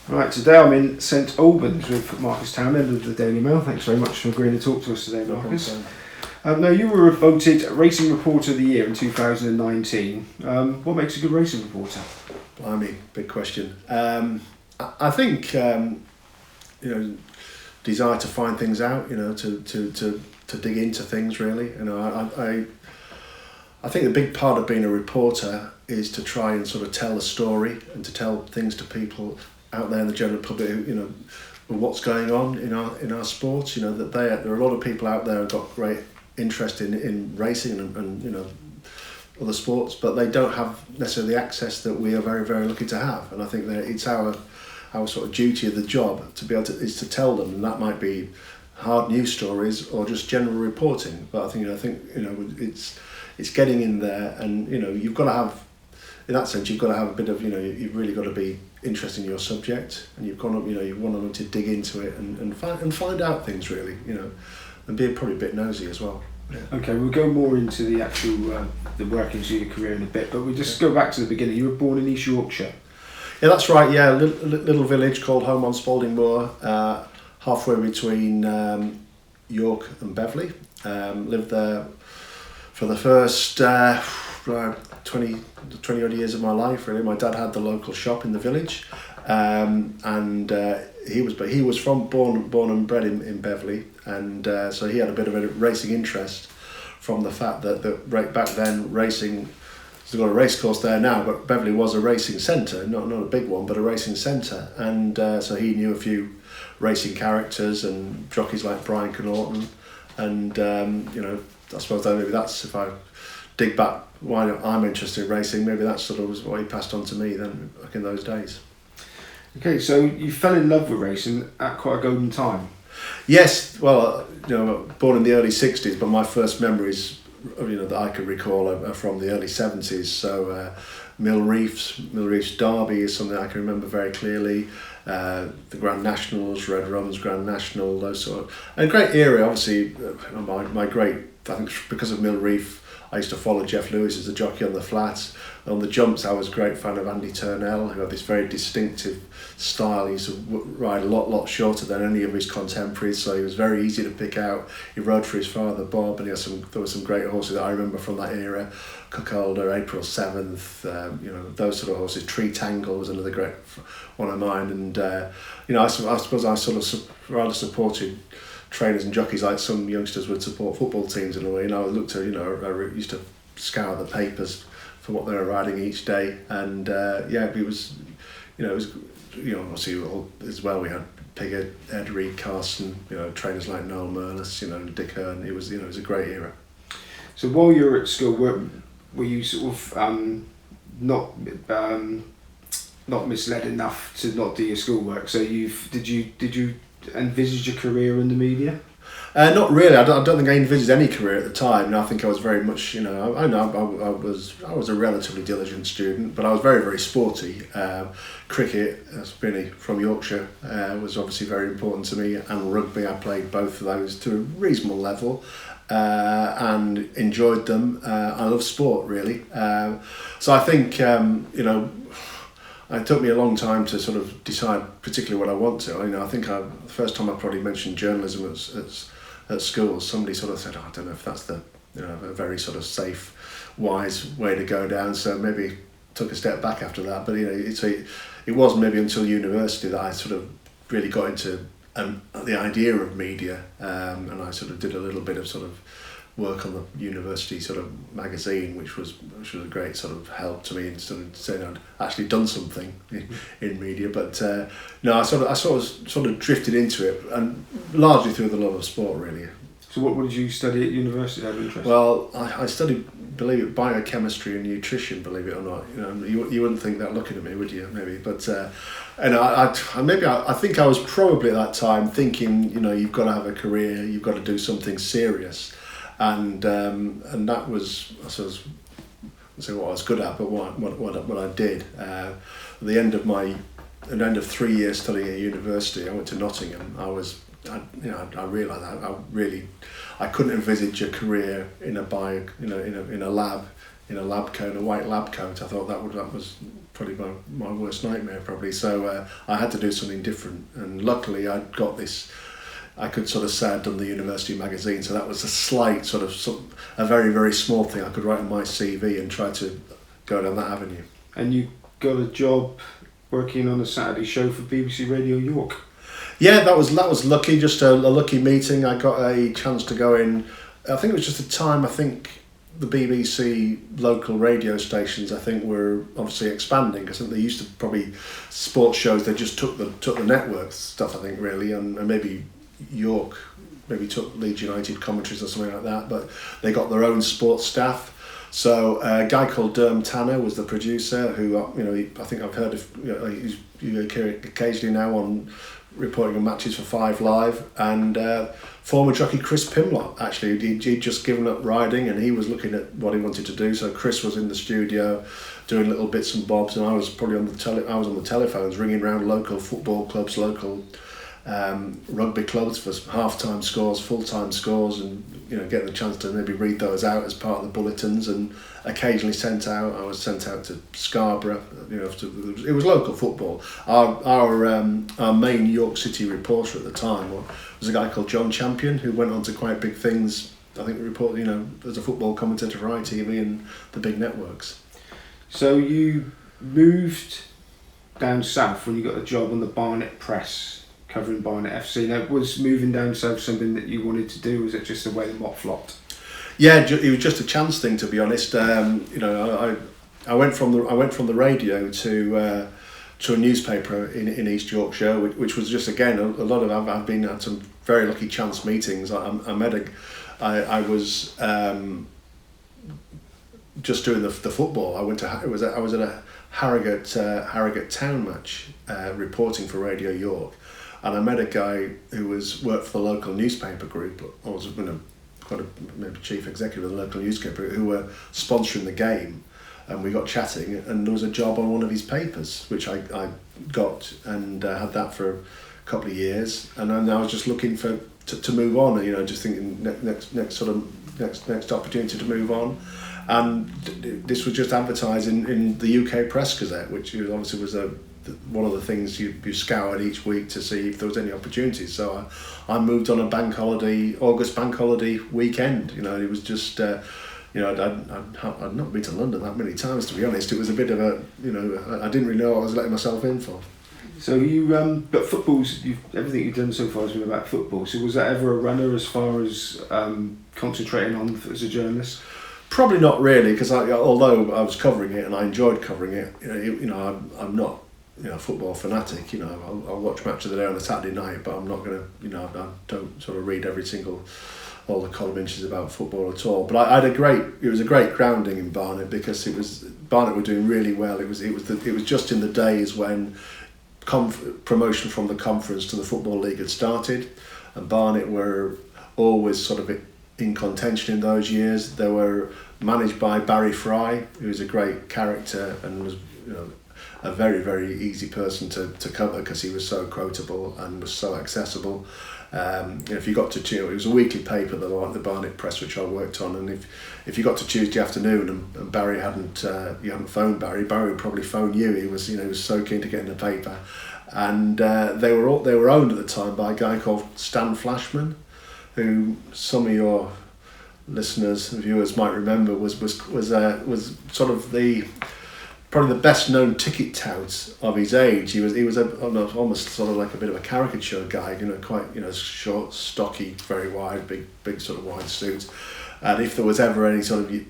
Right, today I'm in St Albans with Marcus Townend of the Daily Mail. Thanks very much for agreeing to talk to us today, Marcus. Now, you were voted Racing Reporter of the Year in 2019. What makes a good racing reporter? Blimey, big question. I think desire to find things out. To dig into things. Really, I think the big part of being a reporter is to try and sort of tell a story and to tell things to people out there in the general public, what's going on in our sports. That there are a lot of people out there who've got great interest in racing and other sports, but they don't have necessarily the access that we are very, very lucky to have. And I think that it's our sort of duty of the job to be able to is to tell them, and that might be hard news stories or just general reporting. But I think it's getting in there, and you've got to have, in that sense, you've got to have a bit of you've really got to be interested in your subject, and you've got to you want to dig into it and find out things really, and be probably a bit nosy as well. Yeah. Okay, we'll go more into the actual the workings of your career in a bit, but we'll just go back to the beginning. You were born in East Yorkshire. Yeah, that's right. Yeah, a little village called Home on Spalding Moor, halfway between York and Beverley. Lived there for the first 20 odd years of my life. Really, my dad had the local shop in the village, and he was born and bred in Beverley, and so he had a bit of a racing interest from the fact that right back then racing. There's got a race course there now, but Beverley was a racing centre, not a big one, but a racing centre, and so he knew a few racing characters and jockeys like Brian Connaughton, and I suppose that maybe that's, if I dig back why I'm interested in racing, maybe that sort of was what he passed on to me then back in those days. Okay, so you fell in love with racing at quite a golden time. Yes, well, born in the early 60s, but my first memories that I could recall are from the early 70s. So Mill Reef's Derby is something I can remember very clearly. The Grand Nationals, Red Rum's Grand National, those sort of, and a great era. Obviously, I think because of Mill Reef, I used to follow Jeff Lewis as a jockey on the flats. On the jumps, I was a great fan of Andy Turnell, who had this very distinctive style. He used to ride a lot shorter than any of his contemporaries, so he was very easy to pick out. He rode for his father Bob, and there were some great horses that I remember from that era. Cuckolder, April 7th, those sort of horses. Tree Tangle was another great one of mine, and I suppose I sort of rather supported trainers and jockeys like some youngsters would support football teams in a way. I looked at, I used to scour the papers for what they were riding each day, and it was obviously as well we had Pigott, Ed Reed, Carson, trainers like Noel Merlis, Dick Hearn. It was a great era. So while you were at school, were you sort of not misled enough to not do your schoolwork? So did you envisage a career in the media? Not really. I don't think I envisaged any career at the time. I think I was very much, I was a relatively diligent student, but I was very, very sporty. Cricket, really from Yorkshire, was obviously very important to me, and rugby. I played both of those to a reasonable level, and enjoyed them. I love sport, really. So I think, it took me a long time to sort of decide particularly what I want to. I think the first time I probably mentioned journalism at school, somebody sort of said, I don't know if that's a very sort of safe, wise way to go down. So maybe took a step back after that. But it wasn't maybe until university that I sort of really got into the idea of media, and I sort of did a little bit of sort of work on the university sort of magazine, which was a great sort of help to me in sort of saying I'd actually done something in media. But I sort of drifted into it, and largely through the love of sport, really. So what did you study at university out of interest? Well, I studied, believe it, biochemistry and nutrition, believe it or not. You wouldn't think that looking at me, would you? Maybe, but I think I was probably at that time thinking, you've got to have a career, you've got to do something serious. And that was, I suppose, what I was good at, but what I did. At the end of 3 years studying at university, I went to Nottingham. I realised I couldn't envisage a career in a lab in a lab coat, a white lab coat. I thought that was probably my worst nightmare probably. So I had to do something different, and luckily I got this. I could sort of say I'd done the university magazine, so that was a slight a very, very small thing I could write on my CV and try to go down that avenue. And you got a job working on a Saturday show for BBC Radio York. Yeah, that was lucky, just a lucky meeting. I got a chance to go in. I think it was just a time. I think the BBC local radio stations, I think, were obviously expanding. I think they used to probably sports shows. They just took the network stuff, I think, really, and maybe York maybe took Leeds United commentaries or something like that. But they got their own sports staff. So a guy called Tanner was the producer, who I think I've heard of. He's occasionally now on reporting on matches for 5 Live, and former jockey Chris Pimlott, actually he'd just given up riding and he was looking at what he wanted to do. So Chris was in the studio doing little bits and bobs, and I was probably on the telephones ringing around local football clubs, local rugby clubs for half-time scores, full-time scores, and getting the chance to maybe read those out as part of the bulletins, and occasionally I was sent out to Scarborough. It was local football. Our main York City reporter at the time was a guy called John Champion, who went on to quite big things. I think as a football commentator for ITV and the big networks. So you moved down south when you got a job on the Barnet Press, covering Barnet FC. Now, was moving down south something that you wanted to do? Was it just the way the mop flopped? Yeah, it was just a chance thing, to be honest. I went from the radio to a newspaper in East Yorkshire, which was just, again, a lot of. I've had some very lucky chance meetings. I was just doing the football. I was at a Harrogate Town match, reporting for Radio York. And I met a guy who worked for the local newspaper group, or was maybe chief executive of the local newspaper, who were sponsoring the game, and we got chatting, and there was a job on one of his papers, which I got, and had that for a couple of years, and then I was just looking to move on, just thinking next opportunity to move on, and this was just advertised in the UK Press Gazette, which obviously was one of the things you scoured each week to see if there was any opportunities. So I moved on a August bank holiday weekend. It was just, I'd not been to London that many times, to be honest. It was a bit of I didn't really know what I was letting myself in for. So but football's, everything you've done so far has been about football. So was that ever a runner as far as concentrating on as a journalist? Probably not really, because although I was covering it and I enjoyed covering it, I'm not a football fanatic. I'll watch Match of the Day on a Saturday night, but I'm not going to, I don't sort of read all the column inches about football at all. But it was a great grounding in Barnet, because Barnet were doing really well. It was just in the days when promotion from the conference to the Football League had started, and Barnet were always sort of in contention in those years. They were managed by Barry Fry, who was a great character and was a very, very easy person to cover, because he was so quotable and was so accessible. If you got to it was a weekly paper, the Barnet Press, which I worked on, and if you got to Tuesday afternoon and Barry you hadn't phoned Barry would probably phone you. He was so keen to get in the paper, and they were owned at the time by a guy called Stan Flashman, who some of your listeners and viewers might remember was sort of probably the best known ticket tout of his age. He was almost sort of like a bit of a caricature guy, quite short, stocky, very wide, big sort of wide suit. And if there was ever any sort of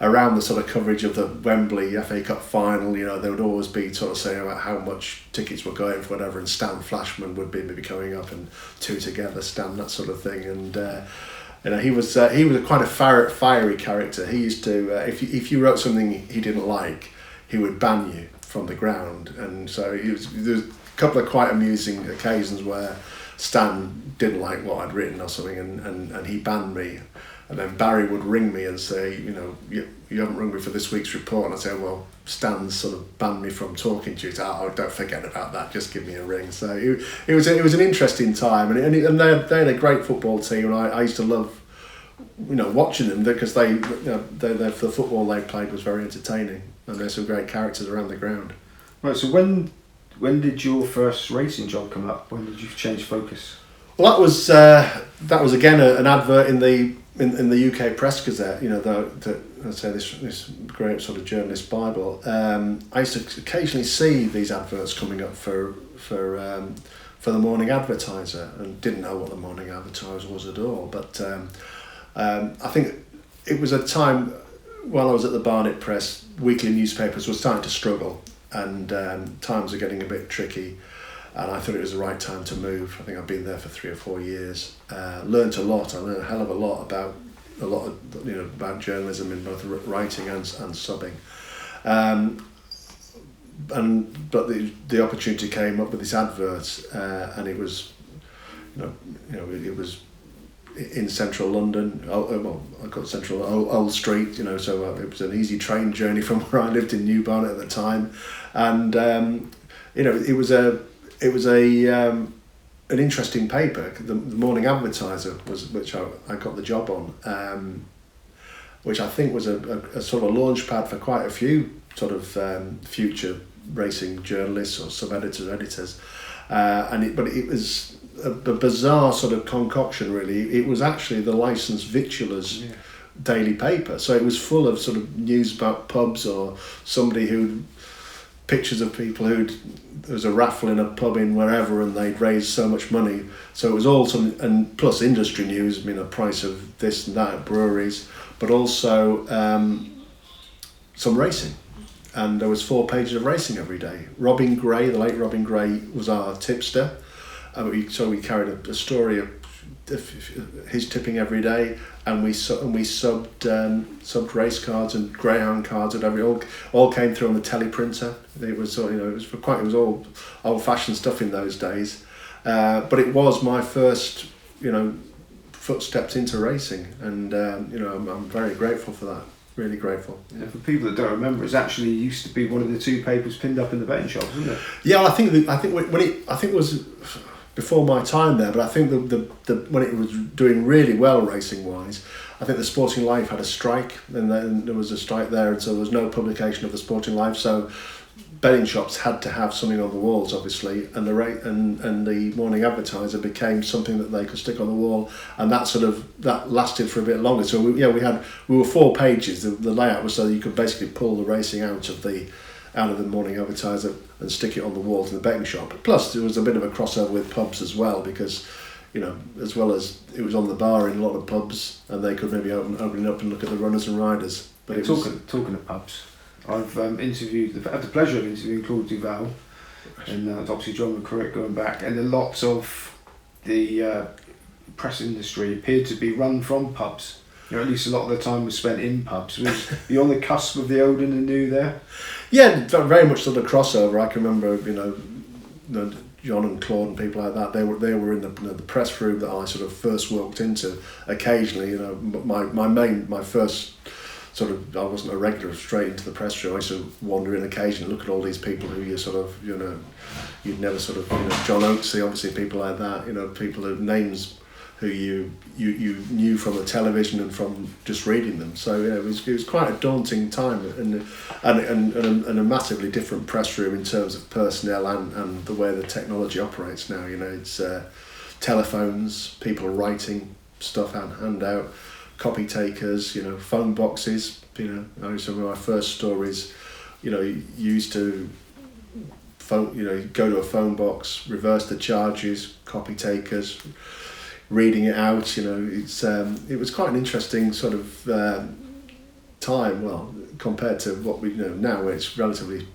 around the sort of coverage of the Wembley FA Cup final, there would always be sort of saying about how much tickets were going for whatever, and Stan Flashman would be maybe coming up, and two together, Stan, that sort of thing. And he was quite a fiery character. He used to if you wrote something he didn't like, he would ban you from the ground. And so there was a couple of quite amusing occasions where Stan didn't like what I'd written or something, and he banned me. And then Barry would ring me and say, you haven't rung me for this week's report. And I'd say, well, Stan's sort of banned me from talking to you. So, don't forget about that. Just give me a ring. So it was an interesting time, and they had a great football team. And I used to love watching them because the football they played was very entertaining, and there's some great characters around the ground. Right. So when did your first racing job come up? When did you change focus? Well, that was again an advert in the UK Press Gazette. I'd say this great sort of journalist Bible. I used to occasionally see these adverts coming up for the Morning Advertiser, and didn't know what the Morning Advertiser was at all. But I think it was a time while I was at the Barnet Press, weekly newspapers were starting to struggle, and times were getting a bit tricky. And I thought it was the right time to move. I think I've been there for 3 or 4 years. Learned a lot. I learned a hell of a lot about about journalism in both writing and subbing. But the opportunity came up with this advert, and it was, it was in central London. I got central Old Street. So it was an easy train journey from where I lived in New Barnet at the time, and it was an interesting paper. The Morning Advertiser which I got the job on, which I think was a sort of launch pad for quite a few sort of future racing journalists or sub-editors, but it was a bizarre sort of concoction really. It was actually the licensed victualler's daily paper, so it was full of sort of news about pubs or pictures of people there was a raffle in a pub in wherever and they'd raised so much money. So it was all and plus industry news, a price of this and that at breweries, but also some racing. And there was 4 pages of racing every day. Robin Gray, the late Robin Gray, was our tipster. So we carried a story of his tipping every day, and we subbed race cards and greyhound cards and all came through on the teleprinter. It was it was all old-fashioned stuff in those days, but it was my first footsteps into racing, and I'm very grateful for that. Really grateful. Yeah, for people that don't remember, it actually used to be one of the 2 papers pinned up in the betting shops, wasn't it? Yeah, I think it was before my time there, but I think when it was doing really well racing wise, I think the Sporting Life had a strike, and then there was a strike there, and so there was no publication of the Sporting Life. So betting shops had to have something on the walls, obviously, and the Morning Advertiser became something that they could stick on the wall, and that lasted for a bit longer. So we were 4 pages. The layout was so that you could basically pull the racing out of the Morning Advertiser and stick it on the wall to the betting shop. Plus, there was a bit of a crossover with pubs as well, because as well as it was on the bar in a lot of pubs, and they could maybe open it up and look at the runners and riders. But talking of pubs, I've had the pleasure of interviewing Claude Duval, and obviously John McCurrick going back, and lots of the press industry appeared to be run from pubs. At least a lot of the time was spent in pubs. Was you on the cusp of the old and the new there? Yeah, very much sort of crossover. I can remember, John and Claude and people like that. They were in the press room that I sort of first walked into. Occasionally, my first sort of, I wasn't a regular straight into the press room. I used to wander in occasionally, look at all these people who you sort of, you'd never sort of, John Oakesy, obviously people like that. People whose names who you knew from the television and from just reading them. So it was quite a daunting time, and a massively different press room in terms of personnel and the way the technology operates now. It's telephones, people writing stuff hand out, copy takers, phone boxes. Some of my first stories, you used to phone, go to a phone box, reverse the charges, copy takers, reading it out. It was quite an interesting sort of time. Well, compared to what we know now, where it's relatively,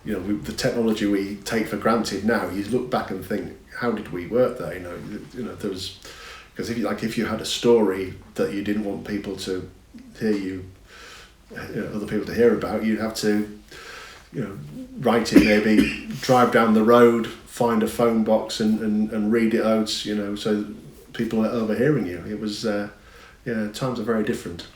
the technology we take for granted now. You look back and think, how did we work there? There was, because if you had a story that you didn't want people to hear other people to hear about, you'd have to, write it, maybe drive down the road, find a phone box and read it out, so people are overhearing you. It was, times are very different.